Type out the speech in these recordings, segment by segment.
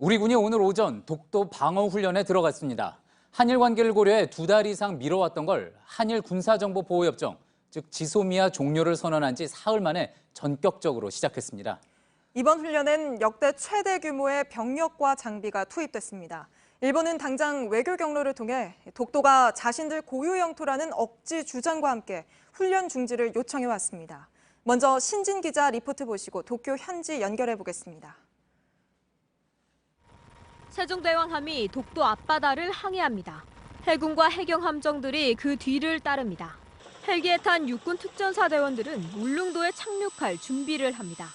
우리 군이 오늘 오전 독도 방어 훈련에 들어갔습니다. 한일 관계를 고려해 2달 이상 미뤄왔던 걸 한일 군사정보보호협정, 즉 지소미아 종료를 선언한 지 사흘 만에 전격적으로 시작했습니다. 이번 훈련엔 역대 최대 규모의 병력과 장비가 투입됐습니다. 일본은 당장 외교 경로를 통해 독도가 자신들 고유 영토라는 억지 주장과 함께 훈련 중지를 요청해왔습니다. 먼저 신진 기자 리포트 보시고 도쿄 현지 연결해 보겠습니다. 세종대왕함이 독도 앞바다를 항해합니다. 해군과 해경함정들이 그 뒤를 따릅니다. 헬기에 탄 육군 특전사대원들은 울릉도에 착륙할 준비를 합니다.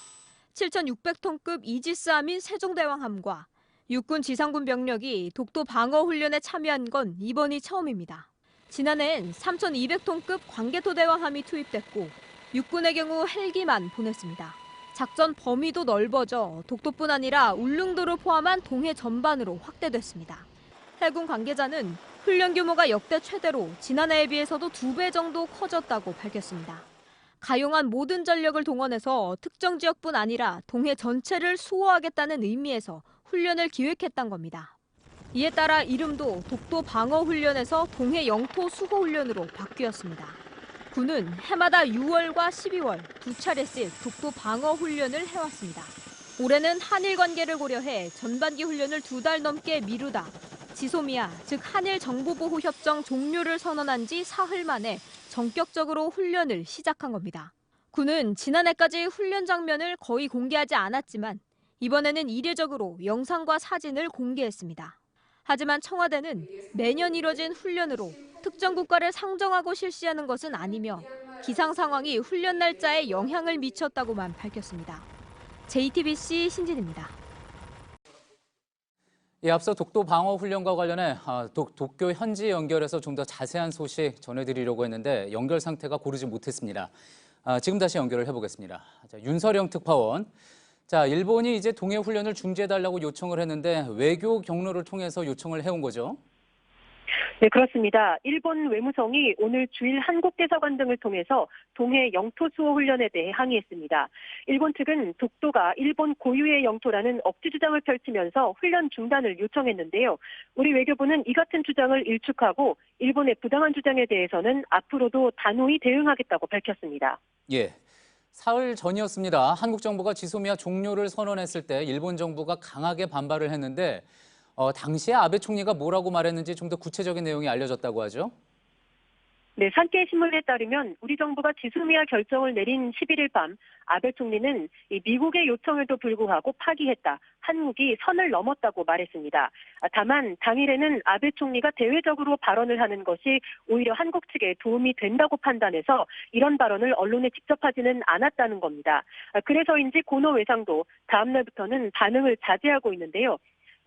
7,600톤급 이지스함인 세종대왕함과 육군 지상군 병력이 독도 방어 훈련에 참여한 건 이번이 처음입니다. 지난해엔 3,200톤급 광개토대왕함이 투입됐고 육군의 경우 헬기만 보냈습니다. 작전 범위도 넓어져 독도뿐 아니라 울릉도를 포함한 동해 전반으로 확대됐습니다. 해군 관계자는 훈련 규모가 역대 최대로 지난해에 비해서도 2배 정도 커졌다고 밝혔습니다. 가용한 모든 전력을 동원해서 특정 지역뿐 아니라 동해 전체를 수호하겠다는 의미에서 훈련을 기획했던 겁니다. 이에 따라 이름도 독도 방어 훈련에서 동해 영토 수호 훈련으로 바뀌었습니다. 군은 해마다 6월과 12월 2차례씩 독도 방어 훈련을 해왔습니다. 올해는 한일 관계를 고려해 전반기 훈련을 2달 넘게 미루다 지소미아, 즉 한일 정보보호협정 종료를 선언한 지 사흘 만에 전격적으로 훈련을 시작한 겁니다. 군은 지난해까지 훈련 장면을 거의 공개하지 않았지만 이번에는 이례적으로 영상과 사진을 공개했습니다. 하지만 청와대는 매년 이뤄진 훈련으로 특정 국가를 상정하고 실시하는 것은 아니며 기상 상황이 훈련 날짜에 영향을 미쳤다고만 밝혔습니다. JTBC 신진입니다. 앞서 독도 방어 훈련과 관련해 도쿄 현지 연결해서 좀 더 자세한 소식 전해드리려고 했는데 연결 상태가 고르지 못했습니다. 지금 다시 연결을 해보겠습니다. 윤서령 특파원. 일본이 이제 동해 훈련을 중지해달라고 요청을 했는데 외교 경로를 통해서 요청을 해온 거죠? 네, 그렇습니다. 일본 외무성이 오늘 주일 한국 대사관 등을 통해서 동해 영토 수호 훈련에 대해 항의했습니다. 일본 측은 독도가 일본 고유의 영토라는 억지 주장을 펼치면서 훈련 중단을 요청했는데요. 우리 외교부는 이 같은 주장을 일축하고 일본의 부당한 주장에 대해서는 앞으로도 단호히 대응하겠다고 밝혔습니다. 예. 사흘 전이었습니다. 한국 정부가 지소미아 종료를 선언했을 때 일본 정부가 강하게 반발을 했는데 당시에 아베 총리가 뭐라고 말했는지 좀 더 구체적인 내용이 알려졌다고 하죠? 네, 산케이 신문에 따르면 우리 정부가 지소미아 결정을 내린 11일 밤 아베 총리는 미국의 요청에도 불구하고 파기했다. 한국이 선을 넘었다고 말했습니다. 다만 당일에는 아베 총리가 대외적으로 발언을 하는 것이 오히려 한국 측에 도움이 된다고 판단해서 이런 발언을 언론에 직접 하지는 않았다는 겁니다. 그래서인지 고노 외상도 다음 날부터는 반응을 자제하고 있는데요.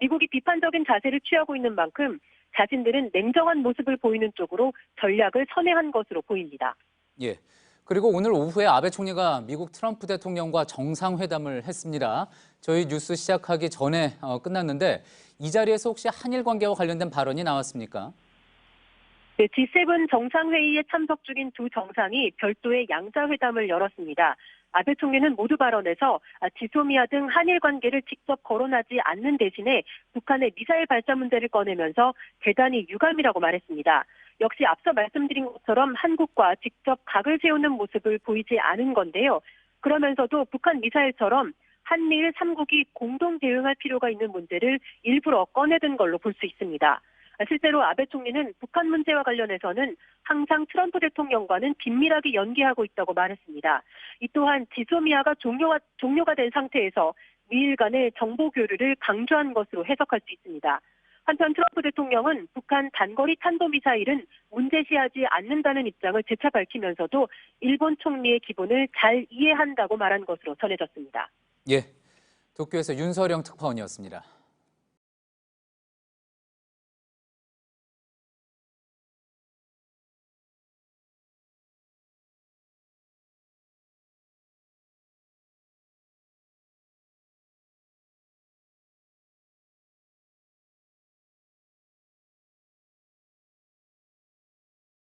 미국이 비판적인 자세를 취하고 있는 만큼 자신들은 냉정한 모습을 보이는 쪽으로 전략을 선회한 것으로 보입니다. 예. 그리고 오늘 오후에 아베 총리가 미국 트럼프 대통령과 정상회담을 했습니다. 저희 뉴스 시작하기 전에 끝났는데 이 자리에서 혹시 한일 관계와 관련된 발언이 나왔습니까? 네, G7 정상회의에 참석 중인 두 정상이 별도의 양자회담을 열었습니다. 아베 총리는 모두 발언에서 지소미아 등 한일 관계를 직접 거론하지 않는 대신에 북한의 미사일 발사 문제를 꺼내면서 대단히 유감이라고 말했습니다. 역시 앞서 말씀드린 것처럼 한국과 직접 각을 세우는 모습을 보이지 않은 건데요. 그러면서도 북한 미사일처럼 한미일 3국이 공동 대응할 필요가 있는 문제를 일부러 꺼내든 걸로 볼 수 있습니다. 실제로 아베 총리는 북한 문제와 관련해서는 항상 트럼프 대통령과는 긴밀하게 연계하고 있다고 말했습니다. 이 또한 지소미아가 종료가 된 상태에서 미일 간의 정보 교류를 강조한 것으로 해석할 수 있습니다. 한편 트럼프 대통령은 북한 단거리 탄도미사일은 문제시하지 않는다는 입장을 재차 밝히면서도 일본 총리의 기본을 잘 이해한다고 말한 것으로 전해졌습니다. 예, 도쿄에서 윤서령 특파원이었습니다.